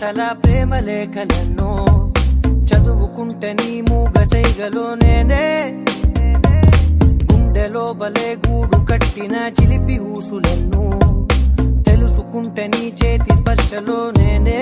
కథల ప్రేమ లేఖలెన్నో చదువుకుంటే నీ మూగ సైగలో నేనే గుండెలో బలే గూడు కట్టిన చిలిపి ఊసులెన్నో తెలుసుకుంటే నీ చేతి స్పర్శలో నేనే